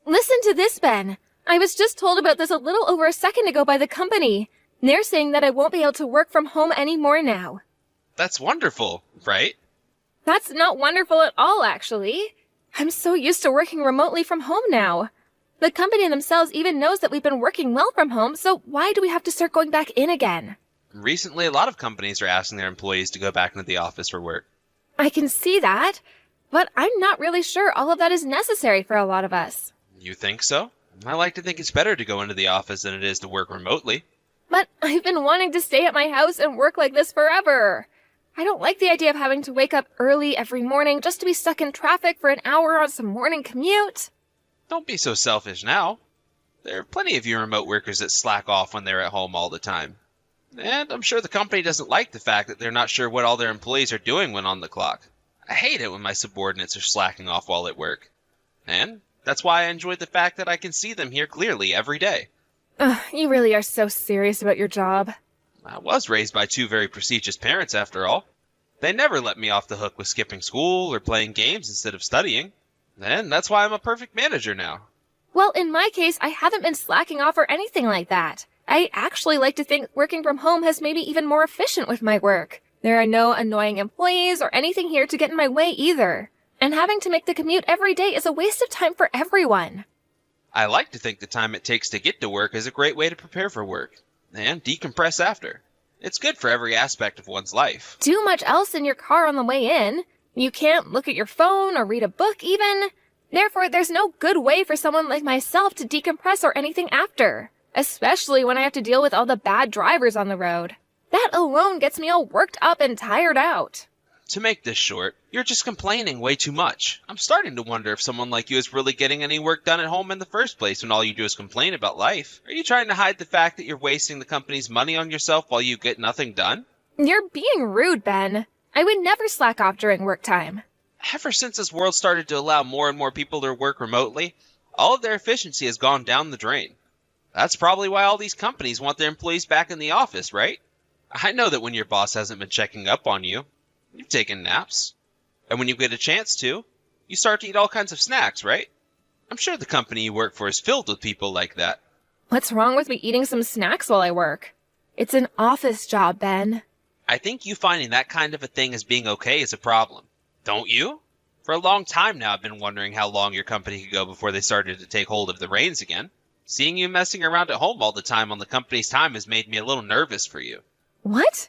Listen to this, Ben. I was just told about this a little over a second ago by the company. They're saying that I won't be able to work from home anymore now. That's wonderful, right? That's not wonderful at all, actually. I'm so used to working remotely from home now. The company themselves even knows that we've been working well from home, so why do we have to start going back in again? Recently, a lot of companies are asking their employees to go back into the office for work. I can see that, but I'm not really sure all of that is necessary for a lot of us. You think so? I like to think it's better to go into the office than it is to work remotely. But I've been wanting to stay at my house and work like this forever. I don't like the idea of having to wake up early every morning just to be stuck in traffic for an hour on some morning commute. Don't be so selfish now. There are plenty of you remote workers that slack off when they're at home all the time. And I'm sure the company doesn't like the fact that they're not sure what all their employees are doing when on the clock. I hate it when my subordinates are slacking off while at work. And that's why I enjoy the fact that I can see them here clearly every day. You really are so serious about your job. I was raised by two very prestigious parents, after all. They never let me off the hook with skipping school or playing games instead of studying. And that's why I'm a perfect manager now. Well, in my case, I haven't been slacking off or anything like that. I actually like to think working from home has made me even more efficient with my work. There are no annoying employees or anything here to get in my way either. And having to make the commute every day is a waste of time for everyone. I like to think the time it takes to get to work is a great way to prepare for work, and decompress after. It's good for every aspect of one's life. Too much else in your car on the way in. You can't look at your phone or read a book even. Therefore, there's no good way for someone like myself to decompress or anything after. Especially when I have to deal with all the bad drivers on the road. That alone gets me all worked up and tired out. To make this short, you're just complaining way too much. I'm starting to wonder if someone like you is really getting any work done at home in the first place when all you do is complain about life. Are you trying to hide the fact that you're wasting the company's money on yourself while you get nothing done? You're being rude, Ben. I would never slack off during work time. Ever since this world started to allow more and more people to work remotely, all of their efficiency has gone down the drain. That's probably why all these companies want their employees back in the office, right? I know that when your boss hasn't been checking up on you, you've taken naps. And when you get a chance to, you start to eat all kinds of snacks, right? I'm sure the company you work for is filled with people like that. What's wrong with me eating some snacks while I work? It's an office job, Ben. I think you finding that kind of a thing as being okay is a problem. Don't you? For a long time now, I've been wondering how long your company could go before they started to take hold of the reins again. Seeing you messing around at home all the time on the company's time has made me a little nervous for you. What?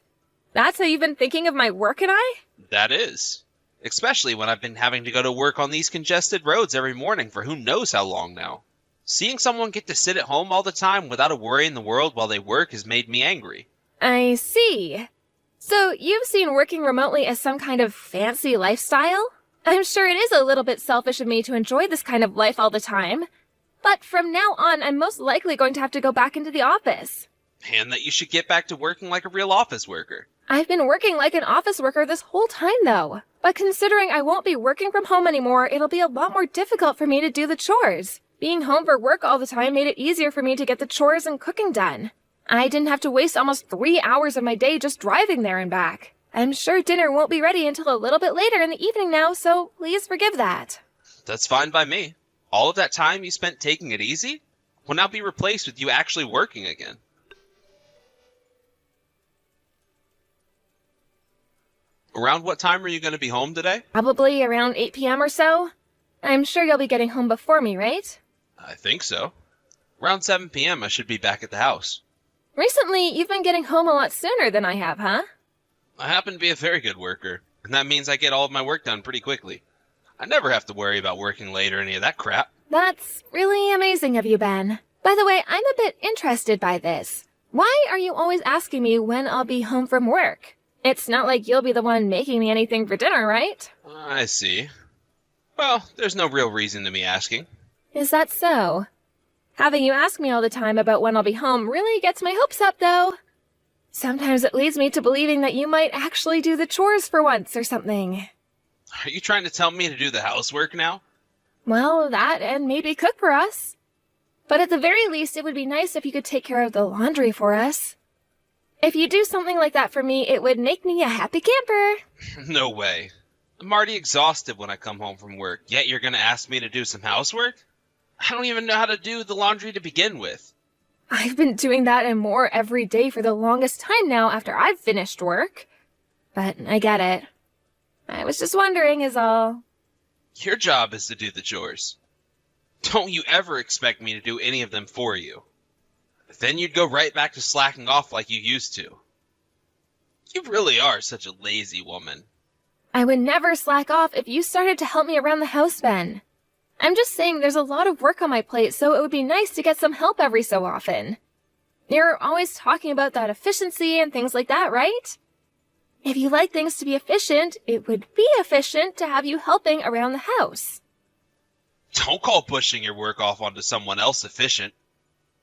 That's how you've been thinking of my work and I? That is. Especially when I've been having to go to work on these congested roads every morning for who knows how long now. Seeing someone get to sit at home all the time without a worry in the world while they work has made me angry. I see. So you've seen working remotely as some kind of fancy lifestyle? I'm sure it is a little bit selfish of me to enjoy this kind of life all the time. But from now on, I'm most likely going to have to go back into the office. And that you should get back to working like a real office worker. I've been working like an office worker this whole time, though. But considering I won't be working from home anymore, it'll be a lot more difficult for me to do the chores. Being home for work all the time made it easier for me to get the chores and cooking done. I didn't have to waste almost 3 hours of my day just driving there and back. I'm sure dinner won't be ready until a little bit later in the evening now, so please forgive that. That's fine by me. All of that time you spent taking it easy will now be replaced with you actually working again. Around what time are you going to be home today? Probably around 8 p.m. or so. I'm sure you'll be getting home before me, right? I think so. Around 7 p.m. I should be back at the house. Recently, you've been getting home a lot sooner than I have, huh? I happen to be a very good worker, and that means I get all of my work done pretty quickly. I never have to worry about working late or any of that crap. That's really amazing of you, Ben. By the way, I'm a bit interested by this. Why are you always asking me when I'll be home from work? It's not like you'll be the one making me anything for dinner, right? I see. Well, there's no real reason to me asking. Is that so? Having you ask me all the time about when I'll be home really gets my hopes up, though. Sometimes it leads me to believing that you might actually do the chores for once or something. Are you trying to tell me to do the housework now? Well, that and maybe cook for us. But at the very least, it would be nice if you could take care of the laundry for us. If you do something like that for me, it would make me a happy camper. No way. I'm already exhausted when I come home from work, yet you're going to ask me to do some housework? I don't even know how to do the laundry to begin with. I've been doing that and more every day for the longest time now after I've finished work. But I get it. I was just wondering is all. Your job is to do the chores. Don't you ever expect me to do any of them for you. Then you'd go right back to slacking off like you used to. You really are such a lazy woman. I would never slack off if you started to help me around the house, Ben. I'm just saying there's a lot of work on my plate, so it would be nice to get some help every so often. You're always talking about that efficiency and things like that, right? If you like things to be efficient, it would be efficient to have you helping around the house. Don't call pushing your work off onto someone else efficient.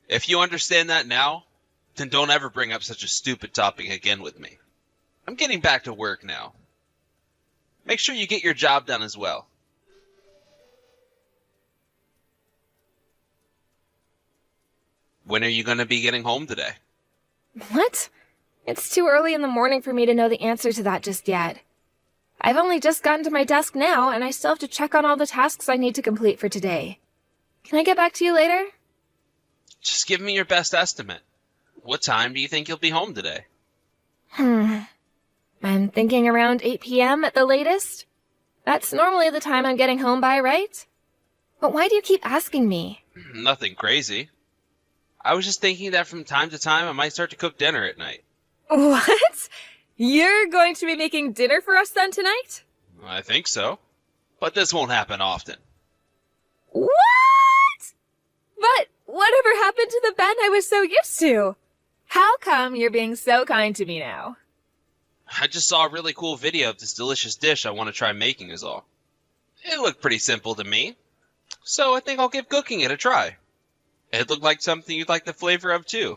If you understand that now, then don't ever bring up such a stupid topic again with me. I'm getting back to work now. Make sure you get your job done as well. When are you going to be getting home today? What? It's too early in the morning for me to know the answer to that just yet. I've only just gotten to my desk now, and I still have to check on all the tasks I need to complete for today. Can I get back to you later? Just give me your best estimate. What time do you think you'll be home today? I'm thinking around 8 p.m. at the latest. That's normally the time I'm getting home by, right? But why do you keep asking me? Nothing crazy. I was just thinking that from time to time I might start to cook dinner at night. What? You're going to be making dinner for us then tonight? I think so. But this won't happen often. What? But whatever happened to the Ben I was so used to? How come you're being so kind to me now? I just saw a really cool video of this delicious dish I want to try making is all. It looked pretty simple to me, so I think I'll give cooking it a try. It looked like something you'd like the flavor of too,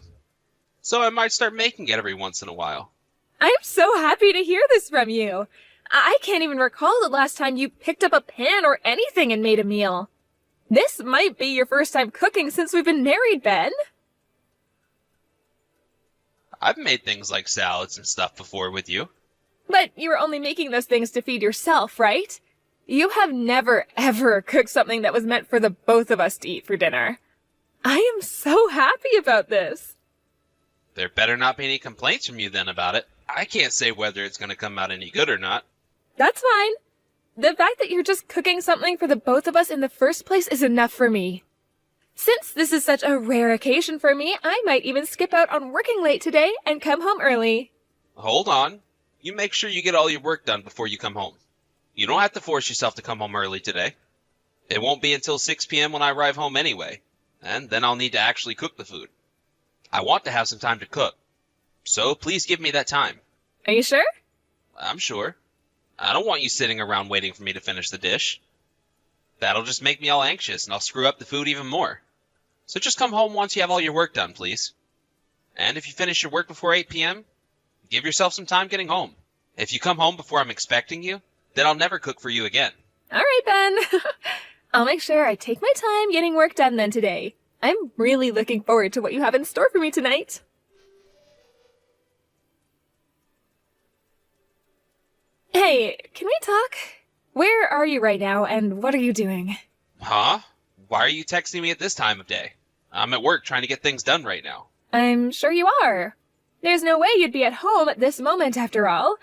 so I might start making it every once in a while. I'm so happy to hear this from you. I can't even recall the last time you picked up a pan or anything and made a meal. This might be your first time cooking since we've been married, Ben. I've made things like salads and stuff before with you. But you were only making those things to feed yourself, right? You have never, ever cooked something that was meant for the both of us to eat for dinner. I am so happy about this. There better not be any complaints from you then about it. I can't say whether it's going to come out any good or not. That's fine. The fact that you're just cooking something for the both of us in the first place is enough for me. Since this is such a rare occasion for me, I might even skip out on working late today and come home early. Hold on. You make sure you get all your work done before you come home. You don't have to force yourself to come home early today. It won't be until 6 p.m. when I arrive home anyway, and then I'll need to actually cook the food. I want to have some time to cook, so please give me that time. Are you sure? I'm sure. I don't want you sitting around waiting for me to finish the dish. That'll just make me all anxious, and I'll screw up the food even more. So just come home once you have all your work done, please. And if you finish your work before 8 p.m., give yourself some time getting home. If you come home before I'm expecting you, then I'll never cook for you again. All right, Ben. I'll make sure I take my time getting work done then today. I'm really looking forward to what you have in store for me tonight. Hey, can we talk? Where are you right now, and what are you doing? Huh? Why are you texting me at this time of day? I'm at work trying to get things done right now. I'm sure you are. There's no way you'd be at home at this moment, after all.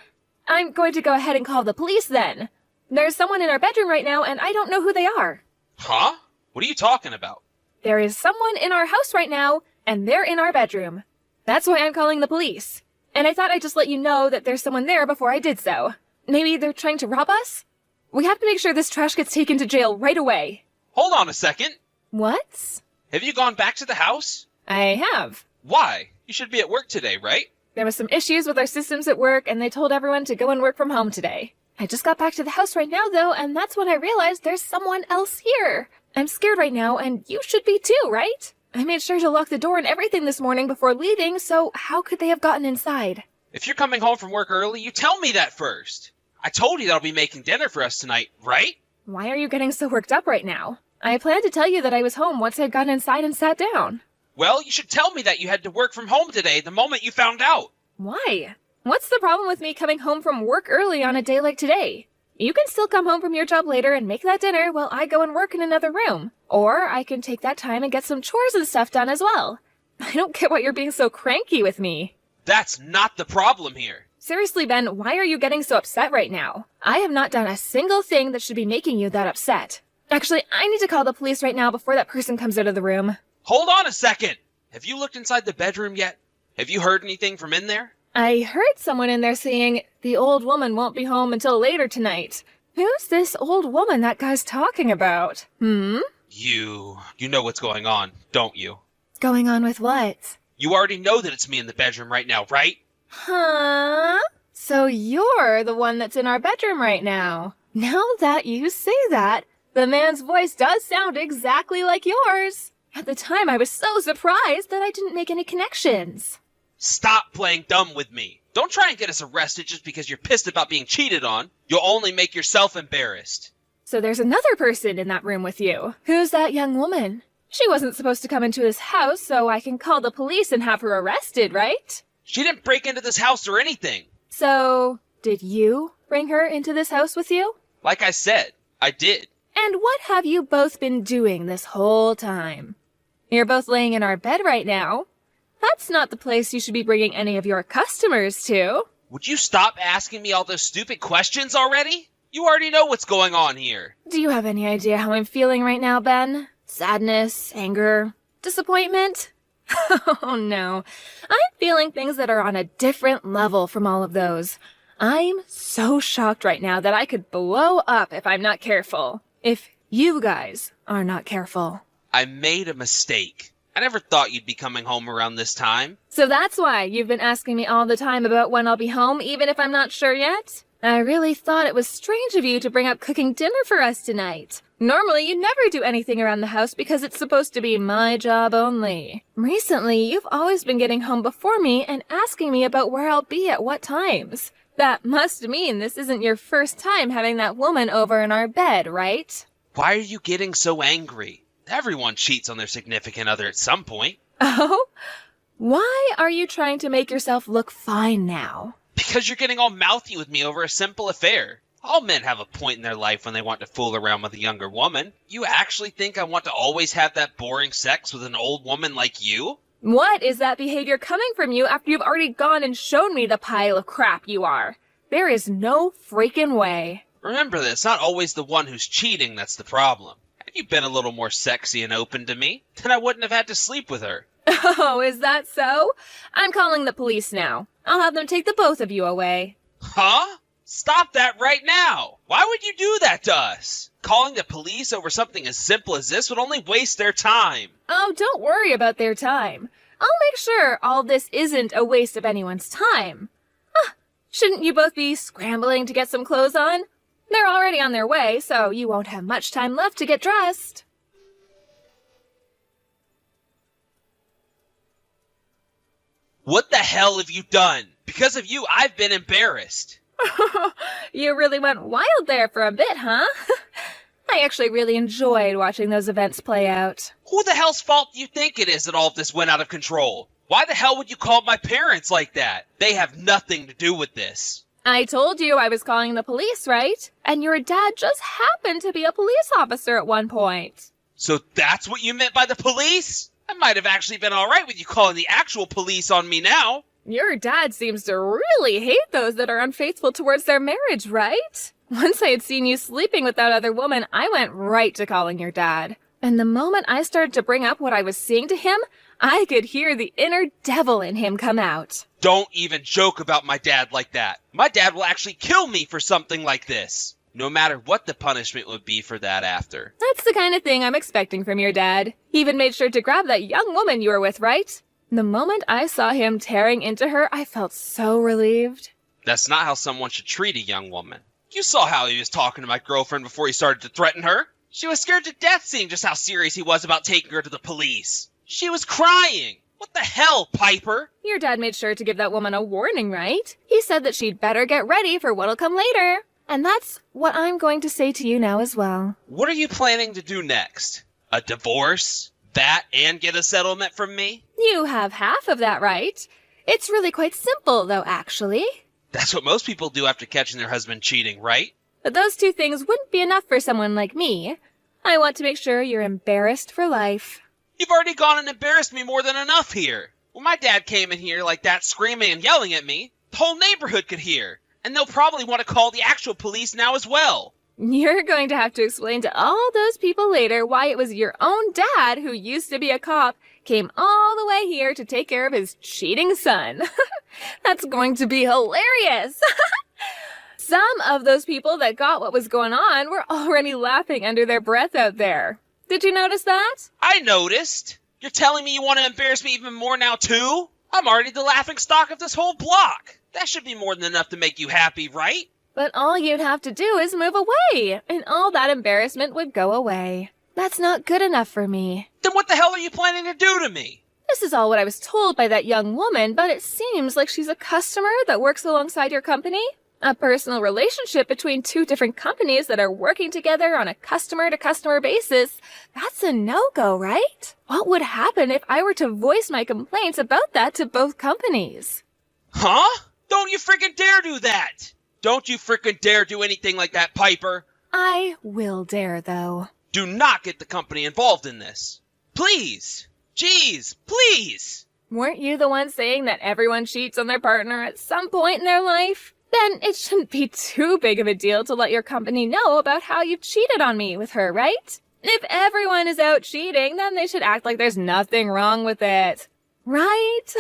I'm going to go ahead and call the police then. There's someone in our bedroom right now, and I don't know who they are. Huh? What are you talking about? There is someone in our house right now, and they're in our bedroom. That's why I'm calling the police. And I thought I'd just let you know that there's someone there before I did so. Maybe they're trying to rob us? We have to make sure this trash gets taken to jail right away. Hold on a second. What? Have you gone back to the house? I have. Why? You should be at work today, right? There was some issues with our systems at work, and they told everyone to go and work from home today. I just got back to the house right now, though, and that's when I realized there's someone else here. I'm scared right now, and you should be too, right? I made sure to lock the door and everything this morning before leaving, so how could they have gotten inside? If you're coming home from work early, you tell me that first. I told you that I'll be making dinner for us tonight, right? Why are you getting so worked up right now? I planned to tell you that I was home once I'd gotten inside and sat down. Well, you should tell me that you had to work from home today the moment you found out. Why? What's the problem with me coming home from work early on a day like today? You can still come home from your job later and make that dinner while I go and work in another room. Or I can take that time and get some chores and stuff done as well. I don't get why you're being so cranky with me. That's not the problem here. Seriously, Ben, why are you getting so upset right now? I have not done a single thing that should be making you that upset. Actually, I need to call the police right now before that person comes out of the room. Hold on a second! Have you looked inside the bedroom yet? Have you heard anything from in there? I heard someone in there saying, the old woman won't be home until later tonight. Who's this old woman that guy's talking about? You know what's going on, don't you? Going on with what? You already know that it's me in the bedroom right now, right? Huh? So you're the one that's in our bedroom right now. Now that you say that, the man's voice does sound exactly like yours. At the time, I was so surprised that I didn't make any connections. Stop playing dumb with me. Don't try and get us arrested just because you're pissed about being cheated on. You'll only make yourself embarrassed. So there's another person in that room with you. Who's that young woman? She wasn't supposed to come into this house, so I can call the police and have her arrested, right? She didn't break into this house or anything. So, did you bring her into this house with you? Like I said, I did. And what have you both been doing this whole time? You're both laying in our bed right now. That's not the place you should be bringing any of your customers to. Would you stop asking me all those stupid questions already? You already know what's going on here. Do you have any idea how I'm feeling right now, Ben? Sadness, anger, disappointment? Oh no. I'm feeling things that are on a different level from all of those. I'm so shocked right now that I could blow up if I'm not careful. If you guys are not careful. I made a mistake. I never thought you'd be coming home around this time. So that's why you've been asking me all the time about when I'll be home, even if I'm not sure yet? I really thought it was strange of you to bring up cooking dinner for us tonight. Normally, you never do anything around the house because it's supposed to be my job only. Recently, you've always been getting home before me and asking me about where I'll be at what times. That must mean this isn't your first time having that woman over in our bed, right? Why are you getting so angry? Everyone cheats on their significant other at some point. Oh? Why are you trying to make yourself look fine now? Because you're getting all mouthy with me over a simple affair. All men have a point in their life when they want to fool around with a younger woman. You actually think I want to always have that boring sex with an old woman like you? What is that behavior coming from you after you've already gone and shown me the pile of crap you are? There is no freaking way. Remember that it's not always the one who's cheating that's the problem. Had you been a little more sexy and open to me, then I wouldn't have had to sleep with her. Oh, is that so? I'm calling the police now. I'll have them take the both of you away. Huh? Stop that right now! Why would you do that to us? Calling the police over something as simple as this would only waste their time. Oh, don't worry about their time. I'll make sure all this isn't a waste of anyone's time. Shouldn't you both be scrambling to get some clothes on? They're already on their way, so you won't have much time left to get dressed. What the hell have you done? Because of you, I've been embarrassed. You really went wild there for a bit, huh? I actually really enjoyed watching those events play out. Who the hell's fault do you think it is that all of this went out of control? Why the hell would you call my parents like that? They have nothing to do with this. I told you I was calling the police, right? And your dad just happened to be a police officer at one point. So that's what you meant by the police? I might have actually been alright with you calling the actual police on me now. Your dad seems to really hate those that are unfaithful towards their marriage, right? Once I had seen you sleeping with that other woman, I went right to calling your dad. And the moment I started to bring up what I was seeing to him, I could hear the inner devil in him come out. Don't even joke about my dad like that. My dad will actually kill me for something like this. No matter what the punishment would be for that after. That's the kind of thing I'm expecting from your dad. He even made sure to grab that young woman you were with, right? The moment I saw him tearing into her, I felt so relieved. That's not how someone should treat a young woman. You saw how he was talking to my girlfriend before he started to threaten her. She was scared to death seeing just how serious he was about taking her to the police. She was crying. What the hell, Piper? Your dad made sure to give that woman a warning, right? He said that she'd better get ready for what'll come later. And that's what I'm going to say to you now as well. What are you planning to do next? A divorce? That and get a settlement from me? You have half of that right. It's really quite simple, though, actually. That's what most people do after catching their husband cheating, right? But those two things wouldn't be enough for someone like me. I want to make sure you're embarrassed for life. You've already gone and embarrassed me more than enough here. When my dad came in here like that screaming and yelling at me, the whole neighborhood could hear. And they'll probably want to call the actual police now as well. You're going to have to explain to all those people later why it was your own dad, who used to be a cop, came all the way here to take care of his cheating son. That's going to be hilarious. Some of those people that got what was going on were already laughing under their breath out there. Did you notice that? I noticed. You're telling me you want to embarrass me even more now, too? I'm already the laughing stock of this whole block. That should be more than enough to make you happy, right? But all you'd have to do is move away, and all that embarrassment would go away. That's not good enough for me. Then what the hell are you planning to do to me? This is all what I was told by that young woman, but it seems like she's a customer that works alongside your company. A personal relationship between two different companies that are working together on a customer-to-customer basis. That's a no-go, right? What would happen if I were to voice my complaints about that to both companies? Huh? Don't you freaking dare do that! Don't you freaking dare do anything like that, Piper! I will dare, though. Do not get the company involved in this. Please! Jeez, please! Weren't you the one saying that everyone cheats on their partner at some point in their life? Then it shouldn't be too big of a deal to let your company know about how you've cheated on me with her, right? If everyone is out cheating, then they should act like there's nothing wrong with it. Right?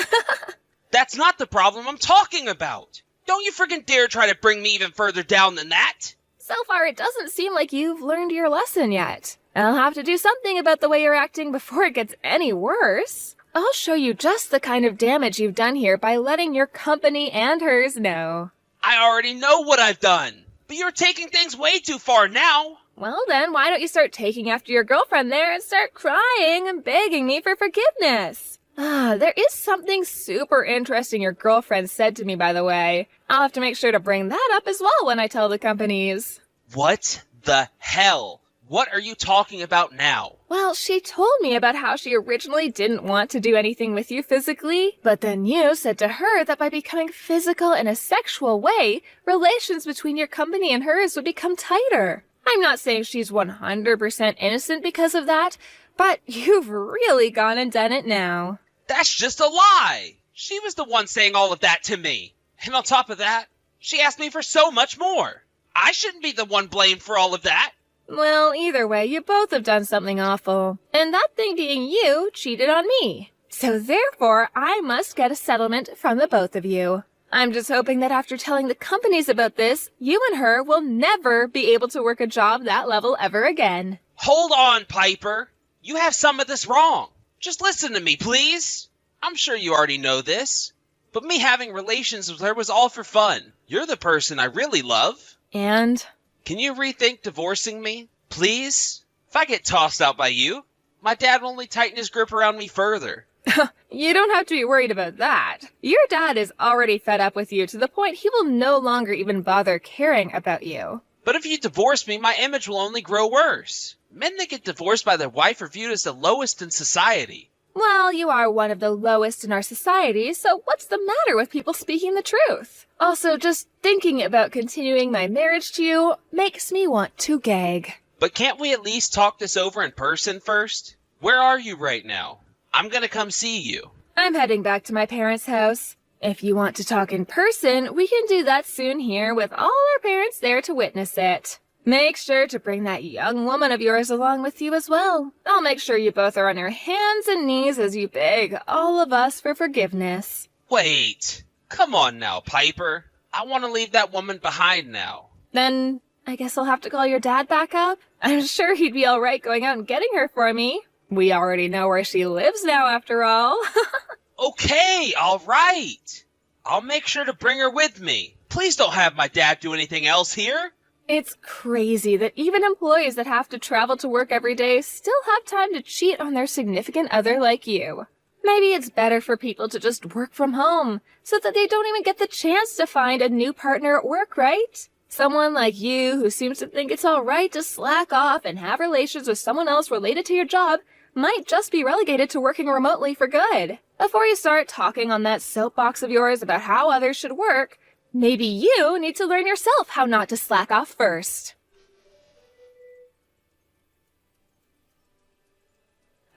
That's not the problem I'm talking about! Don't you freaking dare try to bring me even further down than that! So far, it doesn't seem like you've learned your lesson yet. I'll have to do something about the way you're acting before it gets any worse. I'll show you just the kind of damage you've done here by letting your company and hers know. I already know what I've done, but you're taking things way too far now. Well then, why don't you start taking after your girlfriend there and start crying and begging me for forgiveness? There is something super interesting your girlfriend said to me, by the way. I'll have to make sure to bring that up as well when I tell the companies. What the hell? What are you talking about now? Well, she told me about how she originally didn't want to do anything with you physically, but then you said to her that by becoming physical in a sexual way, relations between your company and hers would become tighter. I'm not saying she's 100% innocent because of that, but you've really gone and done it now. That's just a lie! She was the one saying all of that to me. And on top of that, she asked me for so much more. I shouldn't be the one blamed for all of that. Well, either way, you both have done something awful. And that thing being you cheated on me. So therefore, I must get a settlement from the both of you. I'm just hoping that after telling the companies about this, you and her will never be able to work a job that level ever again. Hold on, Piper. You have some of this wrong. Just listen to me, please. I'm sure you already know this, but me having relations with her was all for fun. You're the person I really love. And? Can you rethink divorcing me, please? If I get tossed out by you, my dad will only tighten his grip around me further. You don't have to be worried about that. Your dad is already fed up with you to the point he will no longer even bother caring about you. But if you divorce me, my image will only grow worse. Men that get divorced by their wife are viewed as the lowest in society. Well, you are one of the lowest in our society, so what's the matter with people speaking the truth? Also, just thinking about continuing my marriage to you makes me want to gag. But can't we at least talk this over in person first? Where are you right now? I'm gonna come see you. I'm heading back to my parents' house. If you want to talk in person, we can do that soon here with all our parents there to witness it. Make sure to bring that young woman of yours along with you as well. I'll make sure you both are on your hands and knees as you beg all of us for forgiveness. Wait. Come on now, Piper. I want to leave that woman behind now. Then I guess I'll have to call your dad back up. I'm sure he'd be all right going out and getting her for me. We already know where she lives now, after all. Okay, all right. I'll make sure to bring her with me. Please don't have my dad do anything else here. It's crazy that even employees that have to travel to work every day still have time to cheat on their significant other like you. Maybe it's better for people to just work from home, so that they don't even get the chance to find a new partner at work, right? Someone like you who seems to think it's all right to slack off and have relations with someone else related to your job might just be relegated to working remotely for good. Before you start talking on that soapbox of yours about how others should work, Maybe you need to learn yourself how not to slack off first.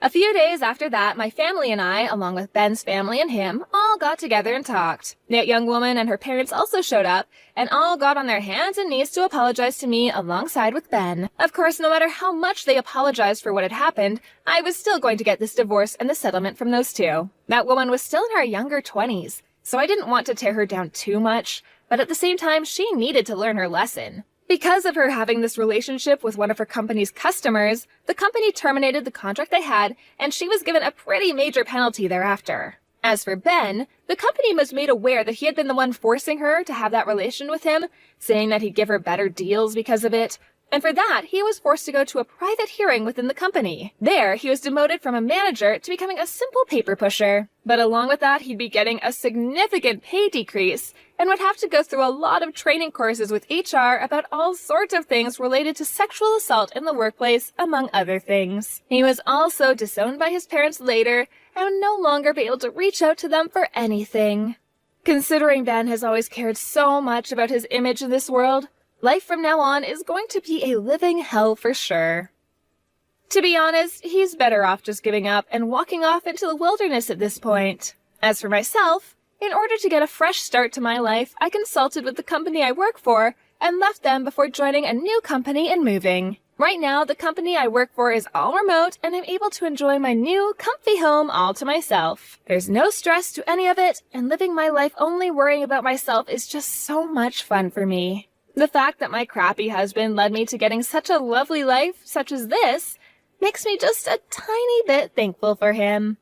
A few days after that, my family and I, along with Ben's family and him, all got together and talked. That young woman and her parents also showed up, and all got on their hands and knees to apologize to me alongside with Ben. Of course, no matter how much they apologized for what had happened, I was still going to get this divorce and the settlement from those two. That woman was still in her younger 20s, so I didn't want to tear her down too much, but at the same time, she needed to learn her lesson. Because of her having this relationship with one of her company's customers, the company terminated the contract they had, and she was given a pretty major penalty thereafter. As for Ben, the company was made aware that he had been the one forcing her to have that relation with him, saying that he'd give her better deals because of it, and for that, he was forced to go to a private hearing within the company. There, he was demoted from a manager to becoming a simple paper pusher. But along with that, he'd be getting a significant pay decrease, and would have to go through a lot of training courses with HR about all sorts of things related to sexual assault in the workplace, among other things. He was also disowned by his parents later, and would no longer be able to reach out to them for anything. Considering Ben has always cared so much about his image in this world, life from now on is going to be a living hell for sure. To be honest, he's better off just giving up and walking off into the wilderness at this point. As for myself, in order to get a fresh start to my life, I consulted with the company I work for and left them before joining a new company and moving. Right now, the company I work for is all remote, and I'm able to enjoy my new, comfy home all to myself. There's no stress to any of it, and living my life only worrying about myself is just so much fun for me. The fact that my crappy husband led me to getting such a lovely life, such as this, makes me just a tiny bit thankful for him.